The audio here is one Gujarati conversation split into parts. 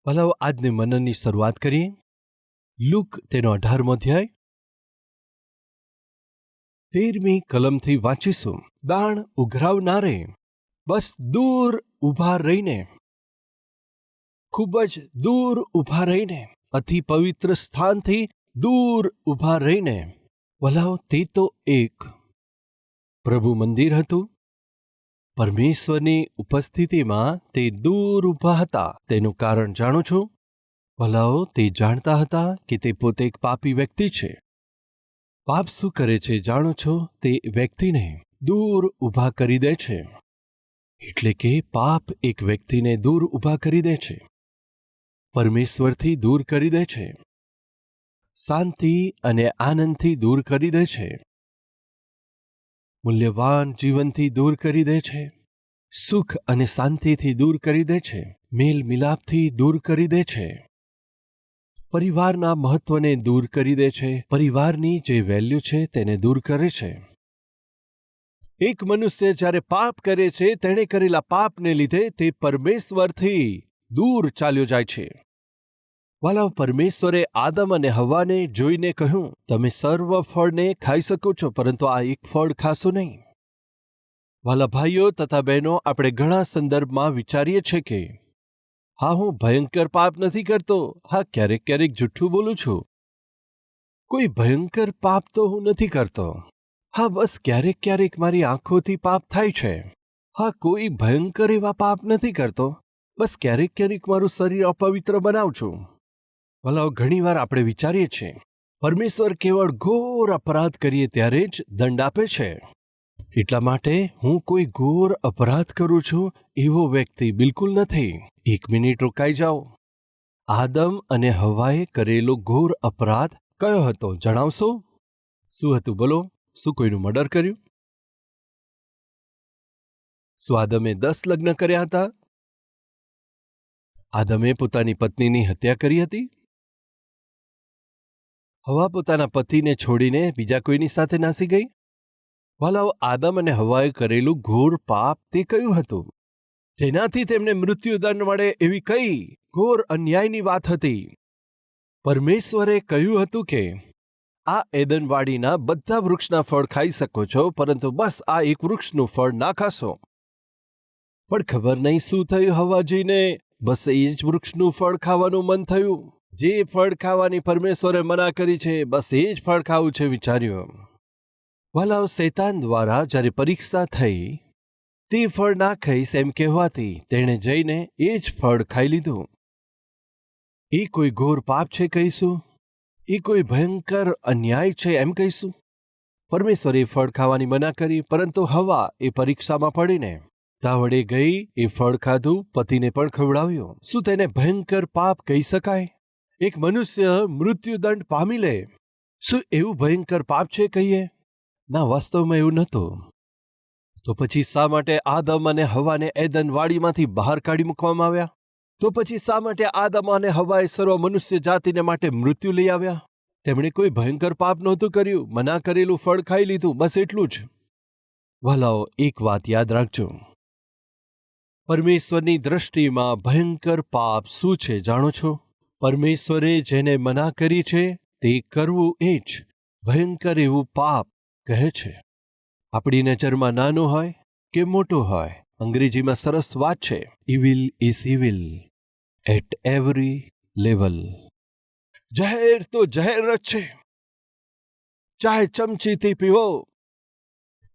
ભલાઓ આજની મનનની શરૂઆત કરીએ. લુક તેનો 18મો અધ્યાય 13મી કલમથી વાંચીશું. દાણ ઉઘરાવનારે બસ દૂર ઊભા રહીને, ખૂબ જ દૂર ઊભા રહીને, અતિ પવિત્ર સ્થાનથી દૂર ઊભા રહીને, ભલાઓ તે તો એક પ્રભુ મંદિર હતું. પરમેશ્વરની ઉપસ્થિતિમાં તે દૂર ઊભા હતા. તેનું કારણ જાણો છો? ભલાઓ તે જાણતા હતા કે તે પોતે એક પાપી વ્યક્તિ છે. પાપ શું કરે છે જાણો છો? તે વ્યક્તિને દૂર ઊભા કરી દે છે. એટલે કે પાપ એક વ્યક્તિને દૂર ઊભા કરી દે છે, પરમેશ્વરથી દૂર કરી દે છે, શાંતિ અને આનંદથી દૂર કરી દે છે, મૂલ્યવાન જીવનથી દૂર કરી દે છે, સુખ અને શાંતિથી દૂર કરી દે છે, મેલ મિલાપથી દૂર કરી દે છે, પરિવારના મહત્વને દૂર કરી દે છે, પરિવારની જે વેલ્યુ છે તેને દૂર કરે છે. એક મનુષ્ય જ્યારે પાપ કરે છે, તેણે કરેલા પાપને લીધે તે પરમેશ્વરથી દૂર ચાલ્યો જાય છે. વાલા, પરમેશ્વરે આદમ અને હવ્વાને જોઈને કહ્યું, તમે સર્વ ફળને ખાઈ શકો છો, પરંતુ આ એક ફળ ખાશો નહીં. વાલા ભાઈઓ તથા બહેનો, આપણે ઘણા સંદર્ભમાં વિચારીએ છીએ કે હા, હું ભયંકર પાપ નથી કરતો. હા, ક્યારેક ક્યારેક જુઠ્ઠું બોલું છું. કોઈ ભયંકર પાપ તો હું નથી કરતો. હા, બસ ક્યારેક ક્યારેક મારી આંખોથી પાપ થાય છે. હા, કોઈ ભયંકર એવા પાપ નથી કરતો. બસ ક્યારેક ક્યારેક મારું શરીર અપવિત્ર બનાવું છું. ભલા, ઘણીવાર આપણે વિચારીએ છીએ પરમેશ્વર કેવળ ઘોર અપરાધ કરીએ ત્યારે જ દંડ આપે છે. એટલા માટે હું કોઈ ઘોર અપરાધ કરું છું એવો વ્યક્તિ બિલકુલ નથી. એક મિનિટ રોકાઈ જાઓ. આદમ અને હવ્વાએ કરેલો ઘોર અપરાધ કયો હતો જણાવશો? શું હતું બોલો? શું કોઈનું મર્ડર કર્યું? શું આદમે 10 લગ્ન કર્યા હતા? આદમે પોતાની પત્નીની હત્યા કરી હતી? હવ્વા પોતાના પતિને છોડીને બીજા કોઈની સાથે નાસી ગઈ? વાલાઓ, આદમ અને હવ્વાએ કરેલું ઘોર પાપ તે કયું હતું જેનાથી તેમને મૃત્યુદંડ મળે એવી કઈ ઘોર અન્યાયની વાત હતી? પરમેશ્વરે કહ્યું હતું કે આ એદનવાડીના બધા વૃક્ષના ફળ ખાઈ શકો છો, પરંતુ બસ આ એક વૃક્ષનું ફળ ના ખાશો. પણ ખબર નહીં શું થયું હવ્વાજીને, બસ એ જ વૃક્ષનું ફળ ખાવાનું મન થયું. જે ફળ ખાવાની પરમેશ્વરે મના કરી છે, બસ એ જ ફળ ખાવું છે વિચાર્યું. વાલાઓ, શૈતાન દ્વારા જ્યારે પરીક્ષા થઈ, તે ફળ ના ખાઈશ એમ કહેવાથી તેણે જઈને એ જ ફળ ખાઈ લીધું. એ કોઈ ઘોર પાપ છે કહીશું? એ કોઈ ભયંકર અન્યાય છે એમ કહીશું? પરમેશ્વરે ફળ ખાવાની મના કરી, પરંતુ હવ્વા એ પરીક્ષામાં પડીને તાવડે ગઈ, એ ફળ ખાધું, પતિને પણ ખવડાવ્યો. શું તેને ભયંકર પાપ કહી શકાય? એક મનુષ્ય મૃત્યુદંડ પામી લે, શું એવું ભયંકર પાપ છે કહીએ? ના, વાસ્તવમાં એવું નહોતું. તો પછી શા માટે આદમ અને હવ્વાને એદનવાડીમાંથી બહાર કાઢી મૂકવામાં આવ્યા? તો પછી શા માટે આદમ અને હવ્વાએ સર્વ મનુષ્ય જાતિને માટે મૃત્યુ લઈ આવ્યા? તેમણે કોઈ ભયંકર પાપ નહોતું કર્યું, મના કરેલું ફળ ખાઈ લીધું, બસ એટલું જ. ભલાઓ, એક વાત યાદ રાખજો, પરમેશ્વરની દ્રષ્ટિમાં ભયંકર પાપ શું છે જાણો છો? પરમેશ્વરે જેને મના કરી છે તે કરવું એ જ ભયંકર એવું પાપ કહે છે. આપણી નજરમાં નાનું હોય કે મોટું હોય, અંગ્રેજીમાં સરસ વાત છે, evil is evil at every level. ઝેર તો ઝેર જ છે, ચાહે ચમચીથી પીવો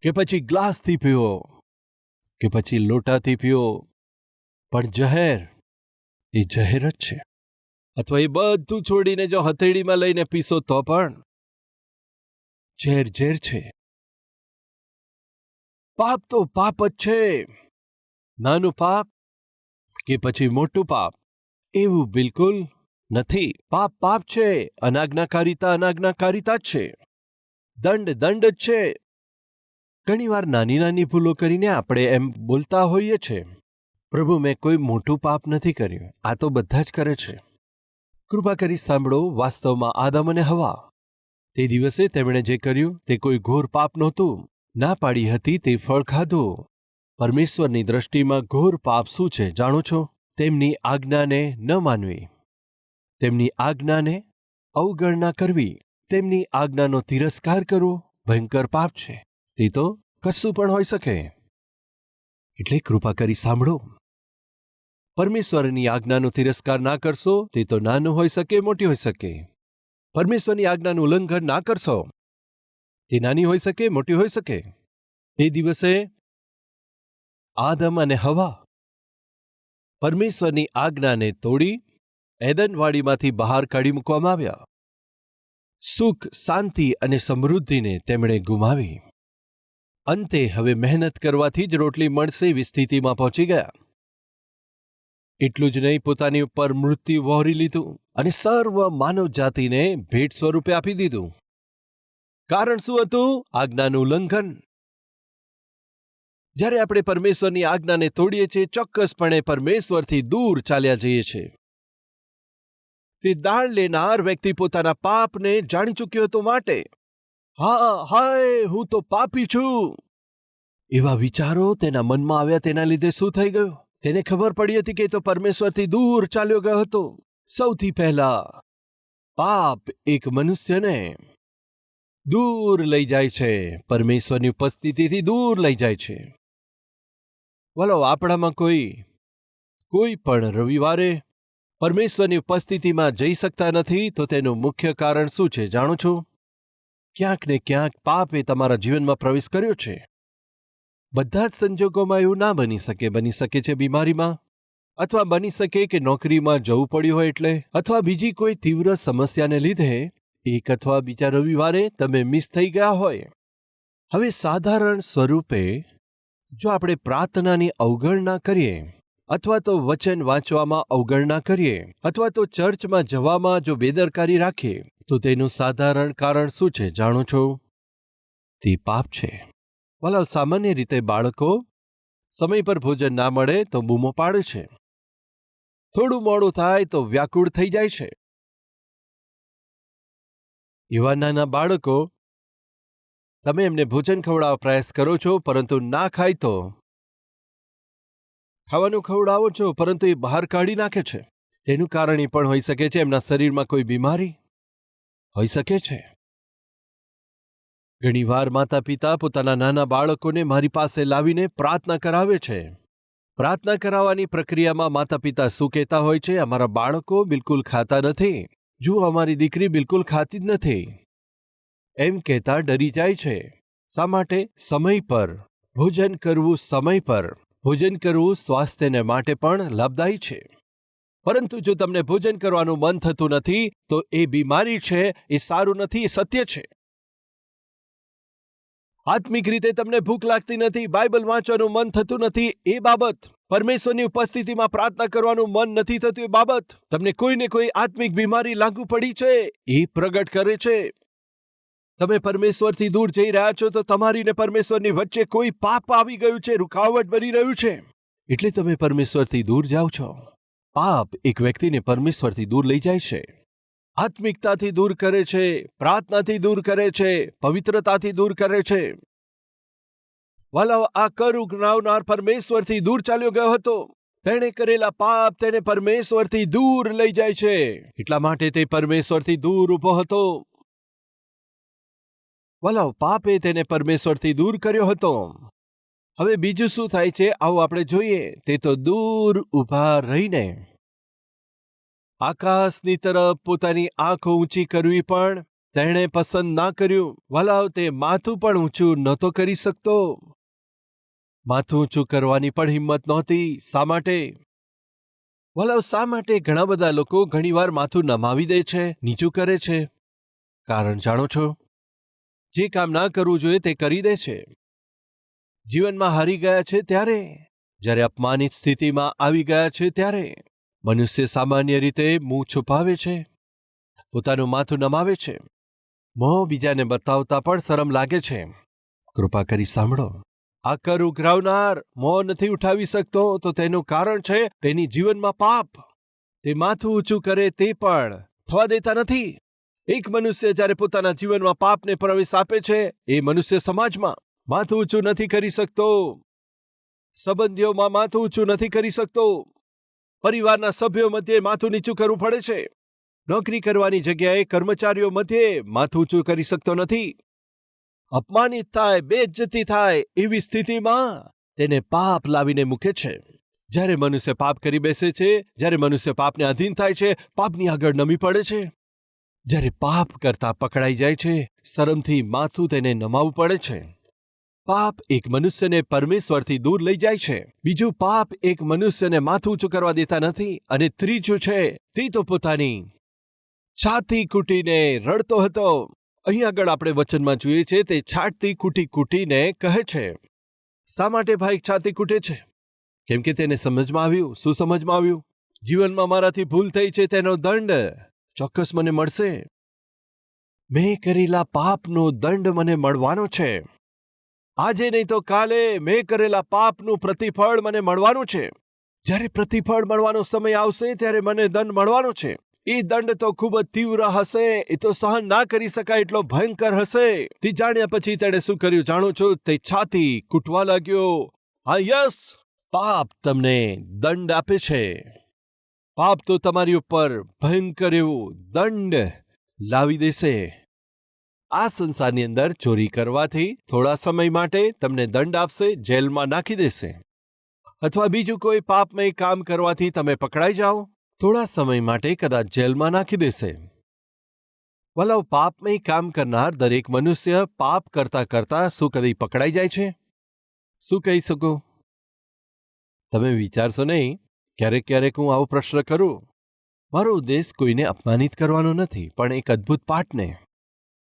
કે પછી ગ્લાસથી પીવો કે પછી લોટાથી પીવો, પણ ઝેર એ ઝેર જ છે. અથવા એ બધું છોડીને જો હથેળીમાં લઈને પીશો તો પણ ઝેર ઝેર છે. પાપ તો પાપ જ છે. નાનું પાપ કે પછી મોટું પાપ એવું બિલકુલ નથી. પાપ પાપ છે, અનાજ્ઞાકારિતા અનાજ્ઞાકારિતા જ છે, દંડ દંડ જ છે. ઘણીવાર નાની નાની ભૂલો કરીને આપણે એમ બોલતા હોઈએ છીએ, પ્રભુ મેં કોઈ મોટું પાપ નથી કર્યું, આ તો બધા જ કરે છે. કૃપા કરી સાંભળો, વાસ્તવમાં આદમ અને હવ્વા તે દિવસે તેમણે જે કર્યું તે કોઈ ઘોર પાપ નહોતું. ના પાડી હતી તે ફળ ખાધું. પરમેશ્વરની દ્રષ્ટિમાં ઘોર પાપ શું છે જાણો છો? તેમની આજ્ઞાને ન માનવી, તેમની આજ્ઞાને અવગણના કરવી, તેમની આજ્ઞાનો તિરસ્કાર કરવો ભયંકર પાપ છે. તે તો કશું પણ હોઈ શકે. એટલે કૃપા કરી સાંભળો. પરમેશ્વરની આજ્ઞાનો તિરસ્કાર ના કરશો તે તો નાનું હોઈ શકે, મોટી હોઈ શકે. પરમેશ્વરની આજ્ઞાનું ઉલ્લંઘન ના કરશો તે નાની હોઈ શકે, મોટી હોઈ શકે. તે દિવસે આદમ અને હવા પરમેશ્વરની આજ્ઞાને તોડી એદનવાડીમાંથી બહાર કાઢી મૂકવામાં આવ્યા. સુખ, શાંતિ અને સમૃદ્ધિને તેમણે ગુમાવી. અંતે હવે મહેનત કરવાથી જ રોટલી મળશે એવી સ્થિતિમાં પહોંચી ગયા. એટલું જ નહીં, પોતાની ઉપર મૃત્યુ વહોરી લીધું અને સર્વ માનવ જાતિને ભેટ સ્વરૂપે આપી દીધું. કારણ શું હતું? આજ્ઞાનું ઉલ્લંઘન. જ્યારે આપણે પરમેશ્વરની આજ્ઞાને તોડીએ છીએ, ચોક્કસપણે પરમેશ્વરથી દૂર ચાલ્યા જઈએ છીએ. તે દાણ લેનાર વ્યક્તિ પોતાના પાપને જાણી ચૂક્યો હતો માટે હાય હું તો પાપી છું એવા વિચારો તેના મનમાં આવ્યા. તેના લીધે શું થઈ ગયું? તેને ખબર પડી હતી કે તો પરમેશ્વરથી દૂર ચાલ્યો ગયો હતો. સૌથી પહેલા પાપ એક મનુષ્યને દૂર લઈ જાય છે, પરમેશ્વરની ઉપસ્થિતિથી દૂર લઈ જાય છે. બોલો, આપણામાં કોઈ પણ રવિવારે પરમેશ્વરની ઉપસ્થિતિમાં જઈ શકતા નથી, તો તેનું મુખ્ય કારણ શું છે જાણો છો? ક્યાંક ને ક્યાંક પાપે તમારા જીવનમાં પ્રવેશ કર્યો છે. બધા જ સંજોગોમાં એવું ના બની શકે. બની શકે છે બીમારીમાં, અથવા બની શકે કે નોકરીમાં જવું પડ્યું હોય એટલે, અથવા બીજી કોઈ તીવ્ર સમસ્યાને લીધે એક અથવા બીજા રવિવારે તમે મિસ થઈ ગયા હોય. હવે સાધારણ સ્વરૂપે જો આપણે પ્રાર્થનાની અવગણના કરીએ, અથવા તો વચન વાંચવામાં અવગણના કરીએ, અથવા તો ચર્ચમાં જવામાં જો બેદરકારી રાખીએ, તો તેનું સાધારણ કારણ શું છે જાણો છો? તે પાપ છે. ભલા, સામાન્ય રીતે બાળકો સમય પર ભોજન ના મળે તો બૂમો પાડે છે. થોડું મોડું થાય તો વ્યાકુળ થઈ જાય છે. એવા નાના બાળકો, તમે એમને ભોજન ખવડાવવા પ્રયાસ કરો છો, પરંતુ ના ખાય તો ખાવાનું ખવડાવો છો, પરંતુ એ બહાર કાઢી નાખે છે. તેનું કારણ એ પણ હોઈ શકે છે એમના શરીરમાં કોઈ બીમારી હોઈ શકે છે. ઘણીવાર માતા પિતા પોતાના નાના બાળકોને મારી પાસે લાવીને પ્રાર્થના કરાવે છે. પ્રાર્થના કરાવવાની પ્રક્રિયામાં માતા પિતા શું કહેતા હોય છે? અમારા બાળકો બિલકુલ ખાતા નથી, જુઓ અમારી દીકરી બિલકુલ ખાતી જ નથી, એમ કહેતા ડરી જાય છે. શા માટે? સમય પર ભોજન કરવું, સમય પર ભોજન કરવું સ્વાસ્થ્યને માટે પણ લાભદાયી છે. પરંતુ જો તમને ભોજન કરવાનું મન થતું નથી તો એ બીમારી છે, એ સારું નથી, એ સત્ય છે. આત્મિક રીતે તમને ભૂખ લાગતી નથી, બાઇબલ વાંચવાનું મન થતું નથી, એ બાબત, પરમેશ્વરની ઉપસ્થિતિમાં પ્રાર્થના કરવાનું મન નથી થતું, એ બાબત તમને કોઈને કોઈ આત્મિક બીમારી લાગુ પડી છે, એ પ્રગટ કરે છે. તમે પરમેશ્વરથી દૂર જઈ રહ્યા છો તો તમારી ને પરમેશ્વરની વચ્ચે કોઈ પાપ આવી ગયું છે, રૂકાવટ બની રહ્યું છે, એટલે તમે પરમેશ્વરથી દૂર જાઓ છો. પાપ એક વ્યક્તિને પરમેશ્વરથી દૂર લઈ જાય છે, આત્મિકતાથી દૂર કરે છે, પ્રાર્થનાથી દૂર કરે છે, પવિત્રતાથી દૂર કરે છે. વાલાઓ, આ કર ઉગનાવનાર પરમેશ્વરથી દૂર ચાલ્યો ગયો હતો. તેણે કરેલા પાપ તેને પરમેશ્વરથી દૂર લઈ જાય છે. એટલા માટે તે પરમેશ્વરથી દૂર ઊભો હતો. વાલાઓ, પાપે તેને પરમેશ્વરથી દૂર કર્યો હતો. હવે બીજું શું થાય છે આવો આપણે જોઈએ. તે તો દૂર ઊભા રહીને આકાશની તરફ પોતાની આંખો ઊંચી કરવી પણ તેણે પસંદ ના કર્યું. વાલાઓ, તે માથું પણ ઊંચું નહોતો કરી શકતો. માથું ઊંચું કરવાની પણ હિંમત નહોતી. શા માટે? વાલાઓ, શા માટે ઘણા બધા લોકો ઘણીવાર માથું નમાવી દે છે, નીચું કરે છે? કારણ જાણો છો? જે કામ ના કરવું જોઈએ તે કરી દે છે. જીવનમાં હારી ગયા છે ત્યારે, જ્યારે અપમાનિત સ્થિતિમાં આવી ગયા છે ત્યારે મનુષ્ય સામાન્ય રીતે મું છુપાવે છે, પોતાનું માથું નમાવે છે. મોં બીજાને બતાવતા પણ શરમ લાગે છે. કૃપા કરી સાંભળો. આ કર ઉઘરાવનાર મોં નથી ઉઠાવી શકતો તો તેનું કારણ છે તેની જીવનમાં પાપ. તે માથું ઊંચું કરે તે પણ થવા દેતા નથી. એક મનુષ્ય જ્યારે પોતાના જીવનમાં પાપને પ્રવેશ આપે છે, એ મનુષ્ય સમાજમાં માથું ઊંચું નથી કરી શકતો, સંબંધીઓમાં માથું ઊંચું નથી કરી શકતો. પરિવારના સભ્યો મધ્યે માથું નીચું કરવું પડે છે. નોકરી કરવાની જગ્યાએ કર્મચારીઓ મધ્યે માથું ઊંચું કરી શકતો નથી. અપમાનિત થાય, બેઇજ્જતી થાય એવી સ્થિતિમાં તેને પાપ લાવીને મૂકે છે. જ્યારે મનુષ્ય પાપ કરી બેસે છે, જ્યારે મનુષ્ય પાપને અધીન થાય છે, પાપની આગળ નમી પડે છે, જ્યારે પાપ કરતા પકડાઈ જાય છે, શરમથી માથું તેને નમાવવું પડે છે. પાપ એક મનુષ્યને પરમેશ્વરથી દૂર લઈ જાય છે. બીજું, પાપ એક મનુષ્યને માથું ઊંચું કરવા દેતા નથી. અને ત્રીજું છે, તે તો પોતાની છાતી કૂટીને રડતો હતો. અહીં આગળ આપણે વચનમાં જોઈએ છે, તે છાતી કૂટીને કહે છે. શા માટે ભાઈ છાતી કૂટે છે? કેમ કે તેને સમજમાં આવ્યું. શું સમજમાં આવ્યું? જીવનમાં મારાથી ભૂલ થઈ છે, તેનો દંડ ચોક્કસ મને મળશે. મેં કરેલા પાપનો દંડ મને મળવાનો છે. આજે નહીં તો કાલે મેં કરેલા પાપનું પ્રતિફળ મને મળવાનું છે. જ્યારે પ્રતિફળ મળવાનો સમય આવશે ત્યારે મને દંડ મળવાનો છે. એ દંડ તો ખૂબ જ તીવ્ર હશે. એ તો સહન ના કરી શકાય એટલો ભયંકર હશે. તે જાણ્યા પછી તેણે શું કર્યું જાણો છો? તે છાતી કૂટવા લાગ્યો. હા, યસ, પાપ તમને દંડ આપે છે. પાપ તો તમારી ઉપર ભયંકર એવું દંડ લાવી દેશે. આ સંસારની અંદર ચોરી કરવાથી થોડા સમય માટે તમને દંડ આપશે, જેલમાં નાખી દેશે. અથવા બીજું કોઈ પાપમય કામ કરવાથી તમે પકડાઈ જાઓ, થોડા સમય માટે કદાચ જેલમાં નાખી દેશે. વલાવ, પાપમય કામ કરનાર દરેક મનુષ્ય પાપ કરતા કરતા શું કદી પકડાઈ જાય છે? શું કહી શકો? તમે વિચારશો નહીં. ક્યારેક ક્યારેક હું આવો પ્રશ્ન કરું. મારો ઉદ્દેશ કોઈને અપમાનિત કરવાનો નથી, પણ એક અદ્ભુત પાઠને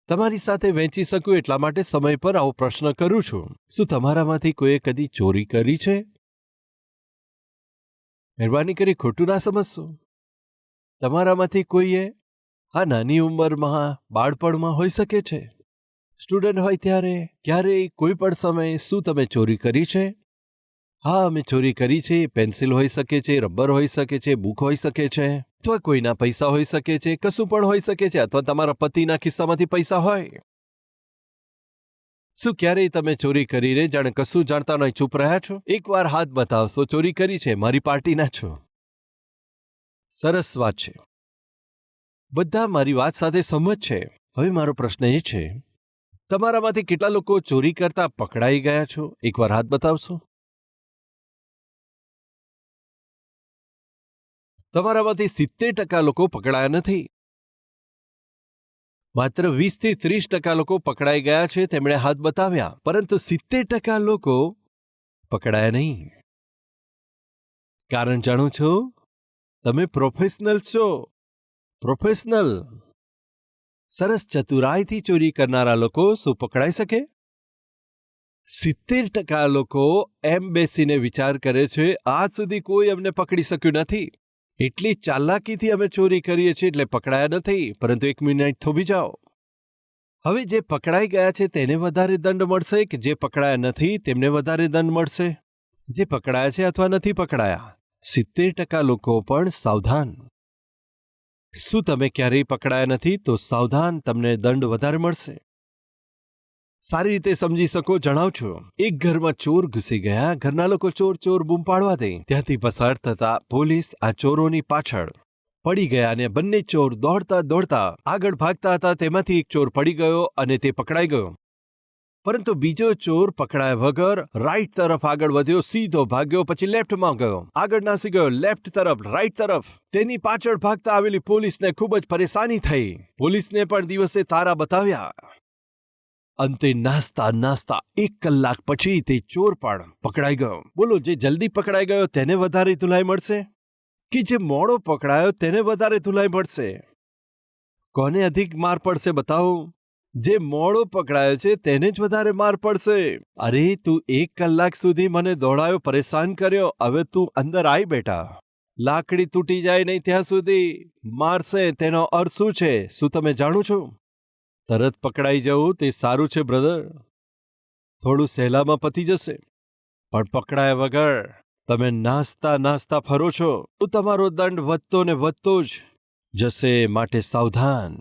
તમારી સાથે વહેંચી શકું એટલા માટે સમય પર આવો પ્રશ્ન કરું છું. શું તમારામાંથી કોઈએ કદી ચોરી કરી છે? મહેરબાની કરી ખોટું ના સમજશો. તમારામાંથી કોઈએ આ નાની ઉંમરમાં, બાળપણમાં હોઈ શકે છે, સ્ટુડન્ટ હોય ત્યારે, ક્યારેય કોઈ પણ સમયે શું તમે ચોરી કરી છે? હા, અમે ચોરી કરી છે. પેન્સિલ હોઈ શકે છે, રબર હોઈ શકે છે, બુક હોઈ શકે છે, અથવા કોઈના પૈસા હોઈ શકે છે, કશું પણ હોઈ શકે છે, અથવા તમારા પતિના ખિસ્સામાંથી પૈસા હોય. શું ક્યારેય તમે ચોરી કરીને જાણે કશું જાણતા નહીં ચૂપ રહ્યા છો? એકવાર હાથ બતાવશો. ચોરી કરી છે, મારી પાર્ટીના છો. સરસ વાત છે. બધા મારી વાત સાથે સહમત છે. હવે મારો પ્રશ્ન એ છે, તમારામાંથી કેટલા લોકો ચોરી કરતા પકડાઈ ગયા છો? એકવાર હાથ બતાવશો. તમારામાંથી 70% લોકો પકડાયા નથી. માત્ર 20 થી 30% લોકો પકડાઈ ગયા છે, તેમણે હાથ બતાવ્યા. પરંતુ 70% લોકો પકડાયા નહીં. કારણ જાણો છો? તમે પ્રોફેશનલ છો. પ્રોફેશનલ. સરસ ચતુરાઈથી ચોરી કરનારા લોકો શું પકડાઈ શકે? 70% લોકો એમ બેસીને વિચાર કરે છે, આજ સુધી કોઈ અમને પકડી શક્યું નથી, એટલી ચાલાકીથી અમે ચોરી કરીએ છીએ એટલે પકડાયા નથી. પરંતુ 1 મિનિટ થોભી જાઓ. હવે જે પકડાઈ ગયા છે તેને વધારે દંડ મળશે કે જે પકડાયા નથી તેમને વધારે દંડ મળશે? જે પકડાયા છે અથવા નથી પકડાયા. 70% લોકો પણ સાવધાન. શું તમે ક્યારેય પકડાયા નથી? તો સાવધાન, તમને દંડ વધારે મળશે. સારી રીતે સમજી શકો જણાવ છું. એક ઘરમાં ચોર ઘૂસી ગયા. ઘરના લોકો ચોર ચોર બૂમ પાડવા દે. ત્યાંથી પસાર થતા પોલીસ આ ચોરોની પાછળ પડી ગયા અને બંને ચોર દોડતા દોડતા આગળ ભાગતા હતા. તેમાંથી એક ચોર પડી ગયો અને તે પકડાઈ ગયો. પરંતુ બીજો ચોર પકડાયા વગર રાઈટ તરફ આગળ વધ્યો, સીધો ભાગ્યો, પછી લેફ્ટમાં ગયો, આગળ નાસી ગયો, લેફ્ટ તરફ, રાઈટ તરફ. તેની પાછળ ભાગતા આવેલી પોલીસને ખૂબ જ પરેશાની થઈ. પોલીસને પણ દિવસે તારા બતાવ્યા. અંતે નાસ્તા નાસ્તા 1 કલાક પછી તે ચોર પણ પકડાઈ ગયો. બોલો, જે જલ્દી પકડાઈ ગયો તેને વધારે ધુલાઈ મળશે કે જે મોડો પકડાયો તેને વધારે ધુલાઈ મળશે? કોને અધિક માર પડશે બતાવો? જે મોડો પકડાયો છે તેને જ વધારે માર પડશે. અરે, તું 1 કલાક સુધી મને દોડાયો, પરેશાન કર્યો, હવે તું અંદર આવી બેટા. લાકડી તૂટી જાય નહીં ત્યાં સુધી મારશે. તેનો અર્થ શું છે? શું તમે જાણો છો? તરત પકડાઈ જવું તે સારું છે બ્રધર, થોડું સહેલામાં પતી જશે. પણ પકડાયા વગર તમે નાસ્તા નાસ્તા ફરો છો તો તમારો દંડ વધતો ને વધતો જ જશે. માટે સાવધાન.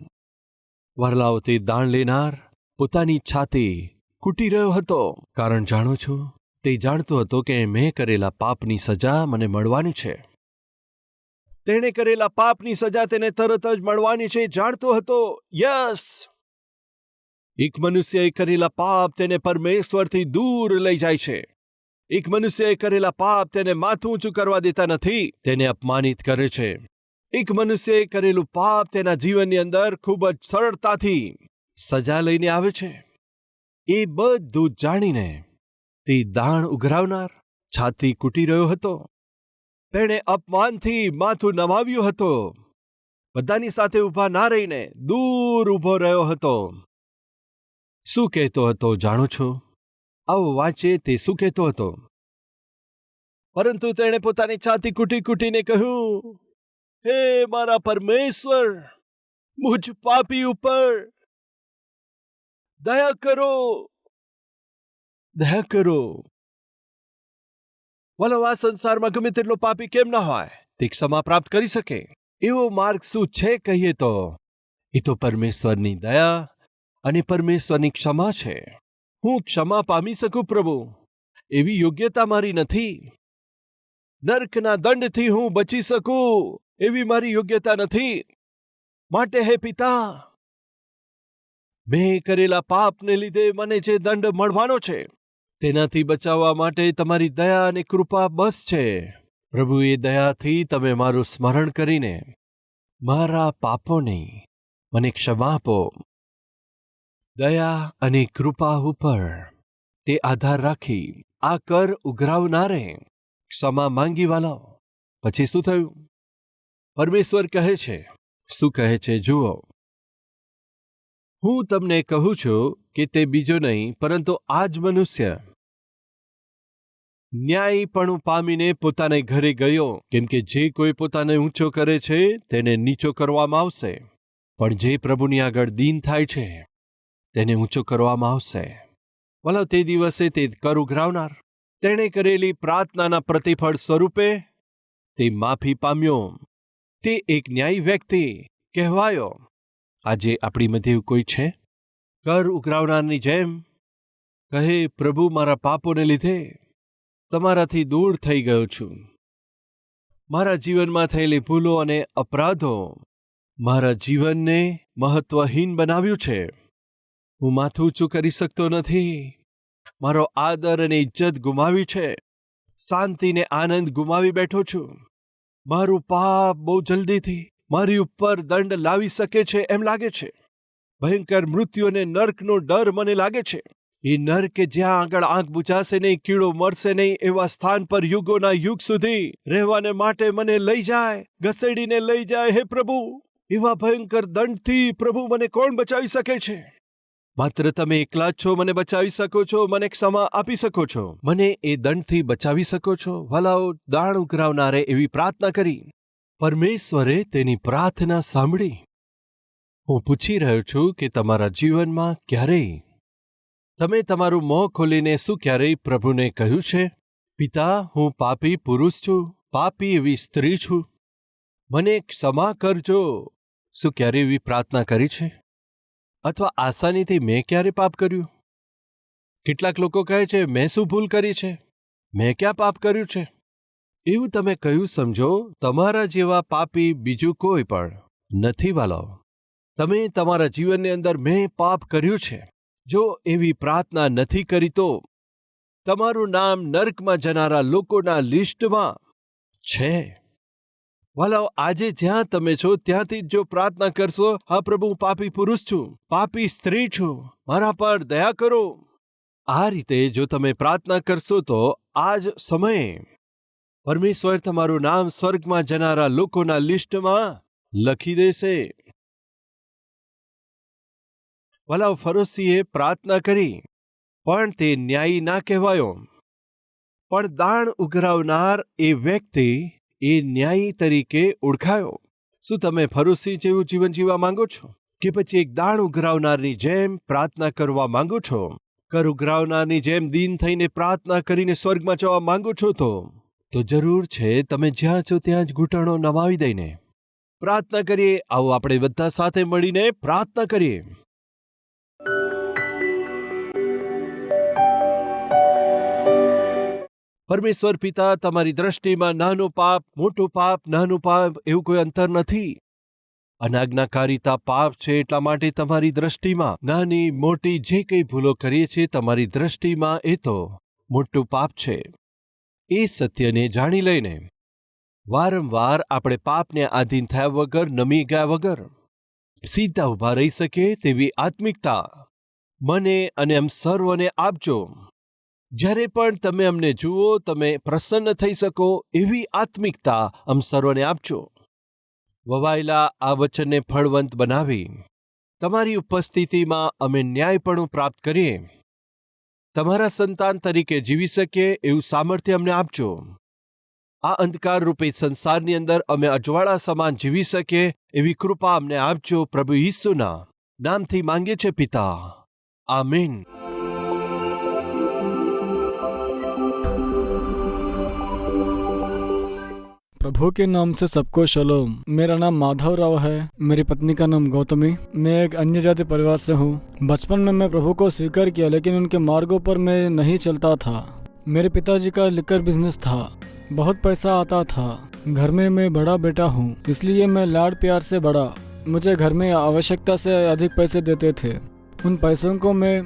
વરલાવથી દાણ લેનાર પોતાની છાતી કૂટી રહ્યો હતો. કારણ જાણો છો? તે જાણતો હતો કે મેં કરેલા પાપની સજા મને મળવાની છે. તેણે કરેલા પાપની સજા તેને તરત જ મળવાની છે, જાણતો હતો. યસ, એક મનુષ્યએ કરેલા પાપ તેને પરમેશ્વરથી દૂર લઈ જાય છે. એક મનુષ્યએ કરેલા પાપ તેને માથું ઊંચું કરવા દેતા નથી, તેને અપમાનિત કરે છે. એક મનુષ્યએ કરેલું પાપ તેના જીવનની અંદર ખૂબ જ સરળતાથી સજા લઈને આવે છે. એ બધું જાણીને તે દાણ ઉઘરાવનાર છાતી કૂટી રહ્યો હતો. તેણે અપમાનથી માથું નમાવ્યું હતું. બધાની સાથે ઊભા ના રહીને દૂર ઊભો રહ્યો હતો. શું કહેતો હતો જાણો છો? આવો વાંચે તે શું કહેતો હતો. પરંતુ તેણે પોતાની છાતી કૂટી કૂટીને કહ્યું, હે મારા પરમેશ્વર, મુझ પાપી ઉપર દયા કરો, દયા કરો. વાલો, આ સંસારમાં ગમે તેટલો પાપી કેમ ના હોય, તે ક્ષમા પ્રાપ્ત કરી શકે. એવો માર્ગ શું છે કહીએ તો એ તો પરમેશ્વરની દયા અને પરમેશ્વરની ક્ષમા છે. હું ક્ષમા પામી શકું પ્રભુ, એવી યોગ્યતા મારી નથી. નર્કના દંડથી હું બચી શકું એવી મારી યોગ્યતા નથી. માટે હે પિતા, મેં કરેલા પાપને લીધે મને જે દંડ મળવાનો છે તેનાથી બચાવવા માટે તમારી દયા અને કૃપા બસ છે. પ્રભુ, એ દયાથી તમે મારું સ્મરણ કરીને મારા પાપોની મને ક્ષમા આપો. દયા અને કૃપા ઉપર તે આધાર રાખી આ કર ઉઘરાવનારે ક્ષમા માંગી વાલો. પછી શું થયું? પરમેશ્વર કહે છે, શું કહે છે જુઓ. હું તમને કહું છું કે તે બીજો નહીં પરંતુ આ જ મનુષ્ય ન્યાયીપણું પામીને પોતાને ઘરે ગયો, કેમ કે જે કોઈ પોતાને ઊંચો કરે છે તેને નીચો કરવામાં આવશે, પણ જે પ્રભુની આગળ દીન થાય છે તેને ઊંચો કરવામાં આવશે. ભલા, તે દિવસે તે કર ઉઘરાવનાર તેણે કરેલી પ્રાર્થનાના પ્રતિફળ સ્વરૂપે તે માફી પામ્યો. તે એક ન્યાયી વ્યક્તિ કહેવાયો. આજે આપણી મધ્ય કોઈ છે કર ઉઘરાવનારની જેમ કહે, પ્રભુ, મારા પાપોને લીધે તમારાથી દૂર થઈ ગયો છું. મારા જીવનમાં થયેલી ભૂલો અને અપરાધો મારા જીવનને મહત્વહીન બનાવ્યું છે. હું માથું ઊંચું કરી શકતો નથી. મારો આદર અને ઇજ્જત ગુમાવી છે. શાંતિને આનંદ ગુમાવી બેઠો છું. મારું પાપ બહુ જલ્દીથી મારી ઉપર દંડ લાવી શકે છે એમ લાગે છે. ભયંકર મૃત્યુ અને નર્કનો ડર મને લાગે છે. એ નર્ક કે જ્યાં આગળ આંખ બુજાશે નહીં, કીડો મળશે નહીં, એવા સ્થાન પર યુગોના યુગ સુધી રહેવાને માટે મને લઈ જાય, ઘસેડીને લઈ જાય. હે પ્રભુ, એવા ભયંકર દંડથી પ્રભુ મને કોણ બચાવી શકે છે? માત્ર તમે એકલા જ છો મને બચાવી શકો છો, મને ક્ષમા આપી શકો છો, મને એ દંડથી બચાવી શકો છો. ભલાઓ, દાણ ઉઘરાવનારે એવી પ્રાર્થના કરી. પરમેશ્વરે તેની પ્રાર્થના સાંભળી. હું પૂછી રહ્યો છું કે તમારા જીવનમાં ક્યારેય તમે તમારું મોં ખોલીને શું ક્યારેય પ્રભુને કહ્યું છે, પિતા, હું પાપી પુરુષ છું, પાપી એવી સ્ત્રી છું, મને ક્ષમા કરજો? શું ક્યારે એવી પ્રાર્થના કરી છે? અથવા આસાનીથી મેં ક્યારે પાપ કર્યું? કેટલાક લોકો કહે છે, મેં શું ભૂલ કરી છે, મેં ક્યાં પાપ કર્યું છે? એવું તમે કહ્યું સમજો તમારા જેવા પાપી બીજું કોઈ પણ નથી વાલો. તમે તમારા જીવનની અંદર મેં પાપ કર્યું છે જો એવી પ્રાર્થના નથી કરી તો તમારું નામ નર્કમાં જનારા લોકોના લિસ્ટમાં છે. વાલાઓ, આજે જ્યાં તમે છો ત્યાંથી જો પ્રાર્થના કરશો, હા પ્રભુ, હું પાપી પુરુષ છું, પાપી સ્ત્રી છું, મારા પર દયા કરો. આ રીતે જો તમે પ્રાર્થના કરશો તો આ જ સમયે પરમેશ્વર તમારું નામ સ્વર્ગમાં જનારા લોકોના લિસ્ટમાં લખી દેશે. વાલાઓ, ફરોશીએ પ્રાર્થના કરી પણ તે ન્યાયી ના કહેવાયો. પણ દાણ ઉઘરાવનાર એ વ્યક્તિ એ ન્યાયી તરીકે ઓળખાયો. શું તમે ફરોશી જેવું જીવન જીવવા માંગો છો કે પછી એક દાણ ઉઘરાવનારની જેમ પ્રાર્થના કરવા માંગો છો? કર ઉઘરાવનારની જેમ દીન થઈને પ્રાર્થના કરીને સ્વર્ગમાં જવા માંગો છો તો જરૂર છે તમે જ્યાં છો ત્યાં જ ઘૂંટણો નમાવી દઈને પ્રાર્થના કરીએ. આવો આપણે બધા સાથે મળીને પ્રાર્થના કરીએ. પરમેશ્વર પિતા, તમારી દ્રષ્ટિમાં નાનું પાપ, મોટું પાપ, નાનું પાપ એવું કોઈ અંતર નથી. અનાજ્ઞાકારિતા પાપ છે, એટલા માટે તમારી દ્રષ્ટિમાં નાની મોટી જે કંઈ ભૂલો કરીએ છીએ તમારી દ્રષ્ટિમાં એ તો મોટું પાપ છે. એ સત્યને જાણી લઈને વારંવાર આપણે પાપને આધીન થયા વગર, નમી ગયા વગર સીધા ઊભા રહી શકે તેવી આત્મિકતા મને અને એમ સર્વને આપજો. જ્યારે પણ તમે અમને જુઓ તમે પ્રસન્ન થઈ શકો એવી આત્મિકતા અમ સર્વને આપજો. વવાયેલા આ વચનને ફળવંત બનાવી તમારી ઉપસ્થિતિમાં અમે ન્યાયપણું પ્રાપ્ત કરીએ, તમારા સંતાન તરીકે જીવી શકીએ એવું સામર્થ્ય અમને આપજો. આ અંધકાર રૂપી સંસારની અંદર અમે અજવાળા સમાન જીવી શકીએ એવી કૃપા અમને આપજો. પ્રભુ ઈસુના નામથી માંગીએ છે પિતા, આમીન. प्रभु के नाम से सबको शलोम। मेरा नाम माधव राव है, मेरी पत्नी का नाम गौतमी। मैं एक अन्य जाति परिवार से हूँ। बचपन में मैं प्रभु को स्वीकार किया, लेकिन उनके मार्गों पर मैं नहीं चलता था। मेरे पिताजी का लिकर बिजनेस था, बहुत पैसा आता था। घर में मैं बड़ा बेटा हूँ, इसलिए मैं लाड प्यार से बड़ा। मुझे घर में आवश्यकता से अधिक पैसे देते थे। उन पैसों को मैं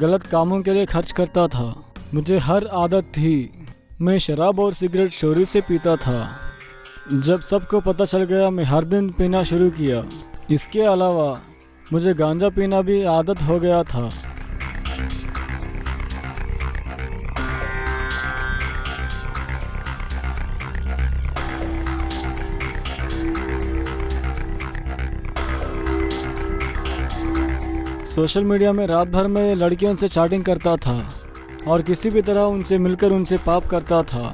गलत कामों के लिए खर्च करता था। मुझे हर आदत थी, मैं शराब और सिगरेट चोरी से पीता था। जब सबको पता चल गया, मैं हर दिन पीना शुरू किया। इसके अलावा मुझे गांजा पीना भी आदत हो गया था। सोशल मीडिया में रात भर में लड़कियों से चैटिंग करता था और किसी भी तरह उनसे मिलकर उनसे पाप करता था।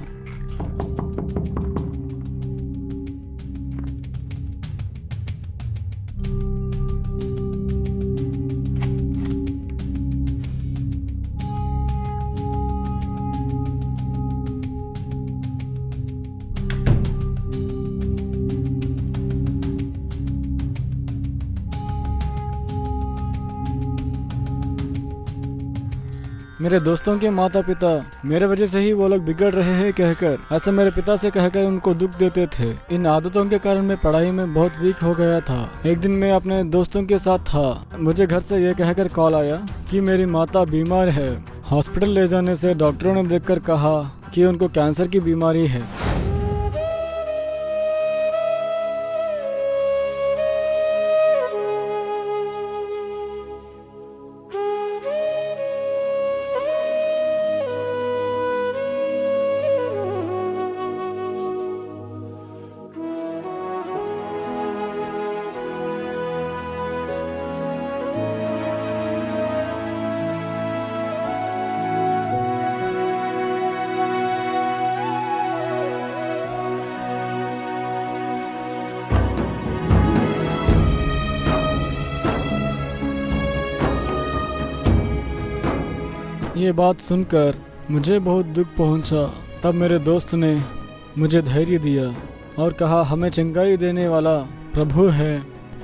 मेरे दोस्तों के माता पिता मेरे वजह से ही वो लोग बिगड़ रहे हैं कहकर ऐसे मेरे पिता से कहकर उनको दुख देते थे। इन आदतों के कारण मैं पढ़ाई में बहुत वीक हो गया था। एक दिन मैं अपने दोस्तों के साथ था, मुझे घर से ये कहकर कॉल आया कि मेरी माता बीमार है। हॉस्पिटल ले जाने से डॉक्टरों ने देखकर कहा कि उनको कैंसर की बीमारी है। ये बात सुनकर मुझे बहुत दुख पहुंचा। तब मेरे दोस्त ने मुझे धैर्य दिया और कहा हमें चंगाई देने वाला प्रभु है।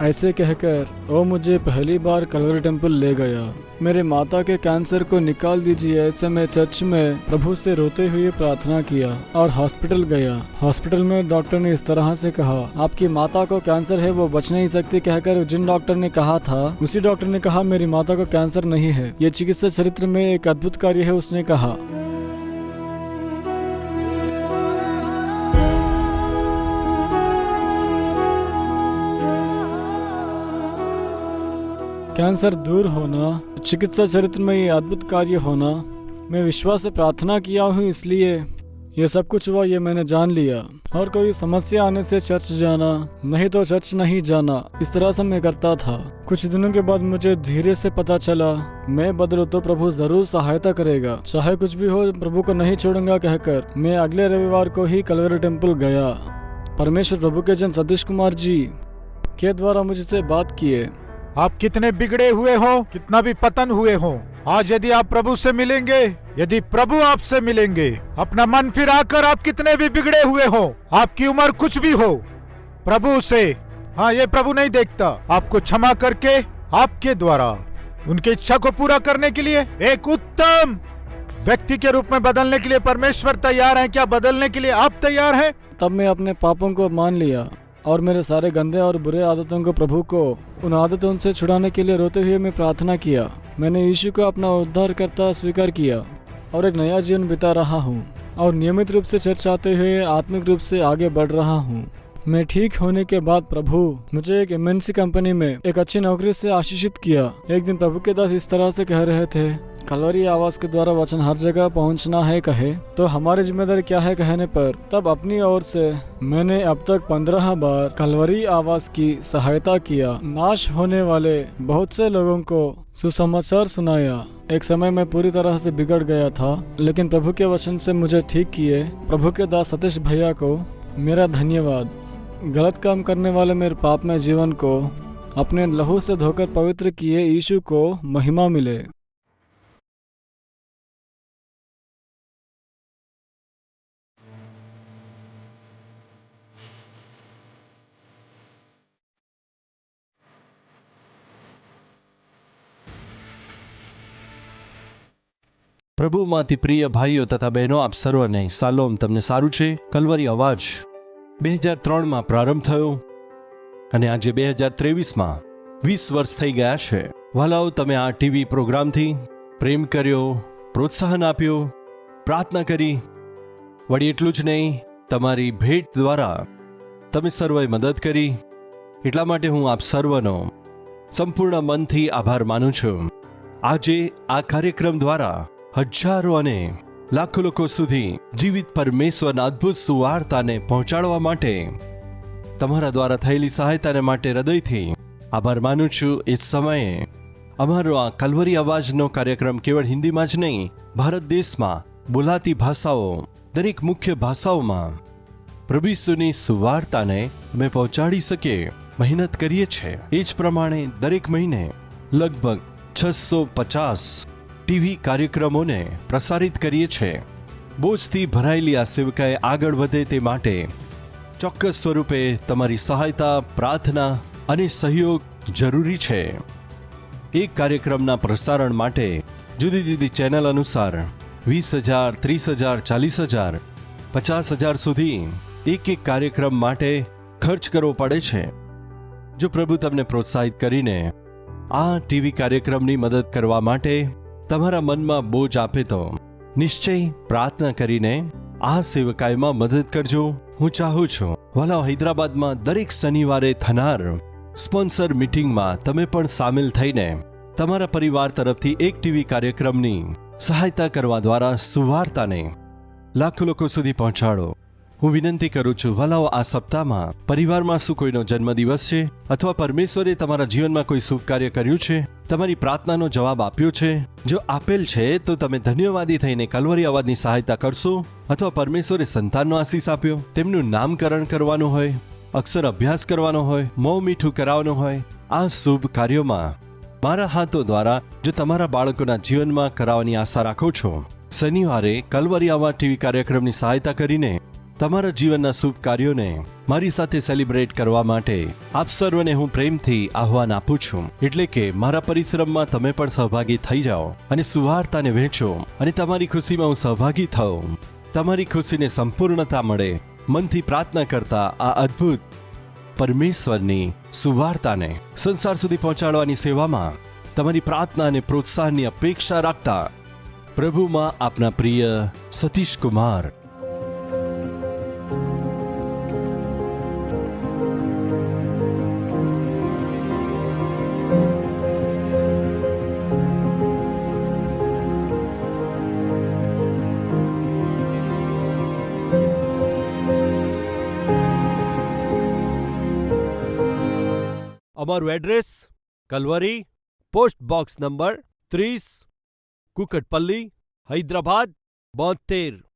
ऐसे कहकर वो मुझे पहली बार कलवरी टेम्पल ले गया। मेरे माता के कैंसर को निकाल दीजिए, ऐसे मैं चर्च में प्रभु से रोते हुए प्रार्थना किया और हॉस्पिटल गया। हॉस्पिटल में डॉक्टर ने इस तरह से कहा आपकी माता को कैंसर है, वो बच नहीं सकती। कहकर जिन डॉक्टर ने कहा था उसी डॉक्टर ने कहा मेरी माता को कैंसर नहीं है। ये चिकित्सा चरित्र में एक अद्भुत कार्य है, उसने कहा। कैंसर दूर होना, चिकित्सा चरित्र में ये अद्भुत कार्य होना, मैं विश्वास से प्रार्थना किया हूँ, इसलिए ये सब कुछ हुआ, ये मैंने जान लिया। और कोई समस्या आने से चर्च जाना, नहीं तो चर्च नहीं जाना, इस तरह से मैं करता था। कुछ दिनों के बाद मुझे धीरे से पता चला मैं बदलूं तो प्रभु जरूर सहायता करेगा, चाहे कुछ भी हो प्रभु को नहीं छोड़ूंगा कहकर मैं अगले रविवार को ही कलवरी टेम्पल गया। परमेश्वर प्रभु के जन सतीश कुमार जी के द्वारा मुझसे बात किए। आप कितने बिगड़े हुए हो, कितना भी पतन हुए हो, आज यदि आप प्रभु से मिलेंगे, यदि प्रभु आपसे मिलेंगे, अपना मन फिराकर आप कितने भी बिगड़े हुए हो, आपकी उम्र कुछ भी हो, प्रभु से, हाँ ये प्रभु नहीं देखता, आपको क्षमा करके आपके द्वारा उनकी इच्छा को पूरा करने के लिए एक उत्तम व्यक्ति के रूप में बदलने के लिए परमेश्वर तैयार है? क्या बदलने के लिए आप तैयार हैं? तब मैं अपने पापों को मान लिया और मेरे सारे गंदे और बुरे आदतों को प्रभु को उन आदतों से छुड़ाने के लिए रोते हुए मैं प्रार्थना किया। मैंने यीशु को अपना उद्धारकर्ता स्वीकार किया और एक नया जीवन बिता रहा हूँ और नियमित रूप से चर्च आते हुए आत्मिक रूप से आगे बढ़ रहा हूँ। मैं ठीक होने के बाद प्रभु मुझे एक एमएनसी कंपनी में एक अच्छी नौकरी से आशीषित किया। एक दिन प्रभु के दास इस तरह से कह रहे थे, कलवरी आवाज के द्वारा वचन हर जगह पहुंचना है कहे तो हमारी जिम्मेदारी क्या है कहने पर तब अपनी ओर से मैंने अब तक 15 बार कलवरी आवाज की सहायता किया। नाश होने वाले बहुत से लोगों को सुसमाचार सुनाया। एक समय मैं पूरी तरह से बिगड़ गया था, लेकिन प्रभु के वचन से मुझे ठीक किए। प्रभु के दास सतीश भैया को मेरा धन्यवाद। गलत काम करने वाले मेरे पाप में जीवन को अपने लहू से धोकर पवित्र किए यीशु को महिमा मिले। પ્રભુમાંથી પ્રિય ભાઈઓ તથા બહેનો, આપ સર્વને શાલોમ. તમને સારું છે? કલવરી અવાજ 2003માં પ્રારંભ થયો અને આજે 2023માં 20 વર્ષ થઈ ગયા છે. વાલાઓ, તમે આ ટીવી પ્રોગ્રામથી પ્રેમ કર્યો, પ્રોત્સાહન આપ્યો, પ્રાર્થના કરી, વળી એટલું જ નહીં, તમારી ભેટ દ્વારા તમે સર્વએ મદદ કરી. એટલા માટે હું આપ સર્વનો સંપૂર્ણ મનથી આભાર માનું છું. આજે આ કાર્યક્રમ દ્વારા હજારો અને લાખો લોકો સુધી જીવિત પરમેશ્વરના અદ્ભુત સુવાર્તાને પહોંચાડવા માટે તમારા દ્વારા થયેલી સહાયતાને માટે હૃદયથી આભાર માનું છું. એ સમયે અમારો આ કલવરી અવાજનો કાર્યક્રમ કેવળ હિન્દીમાં જ નહીં, ભારત દેશમાં બોલાતી ભાષાઓ, દરેક મુખ્ય ભાષાઓમાં પ્રભુ ઈસુની સુવાર્તાને અમે પહોંચાડી શકીએ મહેનત કરીએ છીએ. એ જ પ્રમાણે દરેક મહિને લગભગ 650 ટીવી કાર્યક્રમોને પ્રસારિત કરીએ છીએ. બોજથી ભરાયેલી આ સેવકાએ આગળ વધે તે માટે ચોક્કસ સ્વરૂપે તમારી સહાયતા, પ્રાર્થના અને સહયોગ જરૂરી છે. એક કાર્યક્રમના પ્રસારણ માટે જુદી જુદી ચેનલ અનુસાર 20,000, 30,000, 40,000, 50,000 સુધી એક કાર્યક્રમ માટે ખર્ચ કરવો પડે છે. જો પ્રભુ તમને પ્રોત્સાહિત કરીને આ ટીવી કાર્યક્રમની મદદ કરવા માટે તમારા મનમાં બોજ આપે તો નિશ્ચય પ્રાર્થના કરીને આ સેવકાઈમાં મદદ કરજો. હું ચાહું છું વાલા, હૈદરાબાદમાં દરેક શનિવારે થનાર સ્પોન્સર મીટિંગમાં તમે પણ સામેલ થઈને તમારા પરિવાર તરફથી એક ટીવી કાર્યક્રમની સહાયતા કરવા દ્વારા સુવાર્તાને લાખો લોકો સુધી પહોંચાડો. હું વિનંતી કરું છું વાલાઓ, આ સપ્તાહમાં પરિવારમાં શું કોઈનો જન્મદિવસ છે અથવા પરમેશ્વરે તમારા જીવનમાં કોઈ શુભ કાર્ય કર્યું છે, તમારી પ્રાર્થનાનો જવાબ આપ્યો છે? જો આપેલ છે તો તમે ધન્યવાદી થઈને કલવરી અવાજની સહાયતા કરશો. અથવા પરમેશ્વરે સંતાનનો આશીષ આપ્યો, તેમનું નામકરણ કરવાનું હોય, અક્ષર અભ્યાસ કરવાનો હોય, મોં મીઠું કરાવવાનું હોય, આ શુભ કાર્યોમાં મારા હાથો દ્વારા જો તમારા બાળકોના જીવનમાં કરાવવાની આશા રાખો છો, શનિવારે કલવરી અવાજ ટીવી કાર્યક્રમની સહાયતા કરીને તમારા જીવનના શુભ કાર્યોને મારી સાથે સેલિબ્રેટ કરવા માટે આપ સર્વને હું પ્રેમથી આહ્વાન આપું છું. એટલે કે મારા પરિશ્રમમાં તમે પણ સહભાગી થઈ જાઓ અને સુવાર્તાને વહેંચો અને તમારી ખુશીમાં હું સહભાગી થાઉં. તમારી ખુશીને સંપૂર્ણતા મળે. મનથી પ્રાર્થના કરતા આ અદ્ભુત પરમેશ્વરની સુવાર્તાને સંસાર સુધી પહોંચાડવાની સેવામાં તમારી પ્રાર્થના અને પ્રોત્સાહનની અપેક્ષા રાખતા પ્રભુમાં આપના પ્રિય સતીશ કુમાર. અમારું address Calvary, post box number 30, Kukatpally, Hyderabad 72.